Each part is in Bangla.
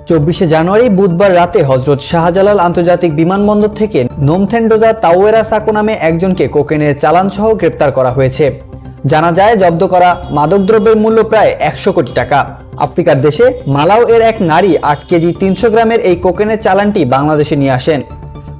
24শে জানুয়ারি বুধবার রাতে হযরত শাহজালাল আন্তর্জাতিক বিমানবন্দর থেকে নোমথেন্ডোজা তাওয়েরা সাকো নামে একজনকে কোকেনের চালান সহ গ্রেপ্তার করা হয়েছে। জানা যায় জব্দ করা মাদকদ্রব্যের মূল্য প্রায় 100 কোটি টাকা। আফ্রিকার দেশে মালাউ এর এক নারী 8 কেজি 300 গ্রামের এই কোকেনের চালানটি বাংলাদেশে নিয়ে আসেন।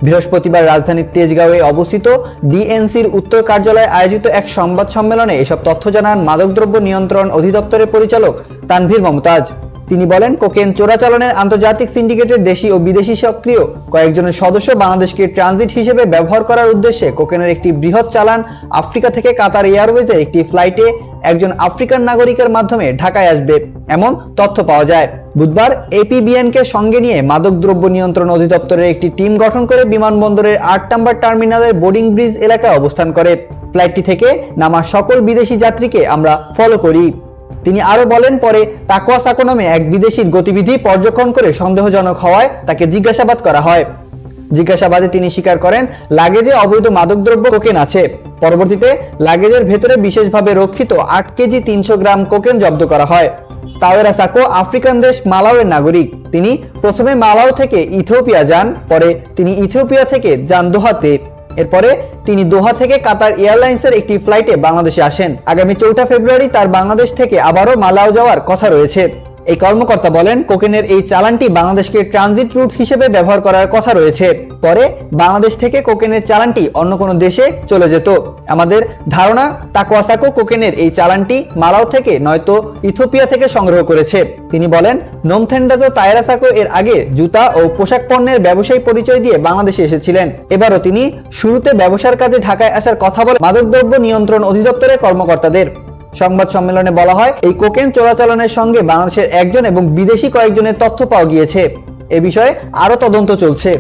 বৃহস্পতিবার রাজধানীর তেজগাঁওয়ে অবস্থিত ডিএনসির উত্তর কার্যালয়ে আয়োজিত এক সংবাদ সম্মেলনে এসব তথ্য জানান মাদকদ্রব্য নিয়ন্ত্রণ অধিদপ্তরের পরিচালক তানভীর মমতাজ। তিনি বলেন, কোকেন চোরাচালানের আন্তর্জাতিক সিন্ডিকেটের দেশি ও বিদেশি সক্রিয় কয়েকজনের সদস্য বাংলাদেশকে ট্রানজিট হিসেবে ব্যবহার করার উদ্দেশ্যে কোকেনের একটি বৃহৎ চালান আফ্রিকা থেকে কাতার এয়ারওয়েজের একটি ফ্লাইটে একজন আফ্রিকান নাগরিকের মাধ্যমে ঢাকায় আসবে এমন তথ্য পাওয়া যায়। বুধবার এপিবিএনকে সঙ্গে নিয়ে মাদকদ্রব্য নিয়ন্ত্রণ অধিদপ্তরের একটি টিম গঠন করে বিমানবন্দরের 8 নম্বর টার্মিনালের বোর্ডিং ব্রিজ এলাকায় অবস্থান করে। ফ্লাইটটি থেকে নামা সকল বিদেশি যাত্রীকে আমরা ফলো করি। তিনি আরো বলেন, পরে তাকওয়া সাকো নামে এক বিদেশির গতিবিধি পর্যবেক্ষণ করে সন্দেহজনক হওয়ায় তাকে জিজ্ঞাসাবাদ করা হয়। জিজ্ঞাসাবাদে তিনি স্বীকার করেন লাগেজে অবৈধ মাদকদ্রব্য কোকেন আছে। পরবর্তীতে লাগেজের ভেতরে বিশেষভাবে রক্ষিত 8 কেজি 300 গ্রাম কোকেন জব্দ করা হয়। তাওয়েরা সাকো আফ্রিকান দেশ মালাউয়ের নাগরিক। তিনি প্রথমে মালাউ থেকে ইথিওপিয়া যান, পরে তিনি ইথিওপিয়া থেকে যান দোহাতে। এরপরে তিনি দোহা থেকে কাতার এয়ারলাইন্সের একটি ফ্লাইটে বাংলাদেশে আসেন। আগামী 4 ফেব্রুয়ারি তার বাংলাদেশ থেকে আবারও মালাউ যাওয়ার কথা রয়েছে। এই কর্মকর্তা বলেন, কোকেনের এই চালানটি বাংলাদেশকে ট্রানজিট রুট হিসেবে ব্যবহার করার কথা রয়েছে। পরে বাংলাদেশ থেকে কোকেনের চালানটি অন্য কোনো দেশে চলে যেত। আমাদের ধারণা তাকওয়া সাকো কোকেনের এই চালানটি মালাউ থেকে নয়তো ইথিওপিয়া থেকে সংগ্রহ করেছে। তিনি বলেন, নোমথেন্ডোজা তাওয়েরা সাকো এর আগে জুতা ও পোশাক পণ্যের ব্যবসায়ী পরিচয় দিয়ে বাংলাদেশে এসেছিলেন। এবারও তিনি শুরুতে ব্যবসার কাজে ঢাকায় আসার কথা বলে মাদকদ্রব্য নিয়ন্ত্রণ অধিদপ্তরের কর্মকর্তাদের। সংবাদ সম্মেলনে বলা হয়, এই কোকেন চোরাচালানের সঙ্গে বাংলাদেশের একজন এবং বিদেশি কয়েকজনের তথ্য পাওয়া গিয়েছে। এ বিষয়ে আরো তদন্ত চলছে।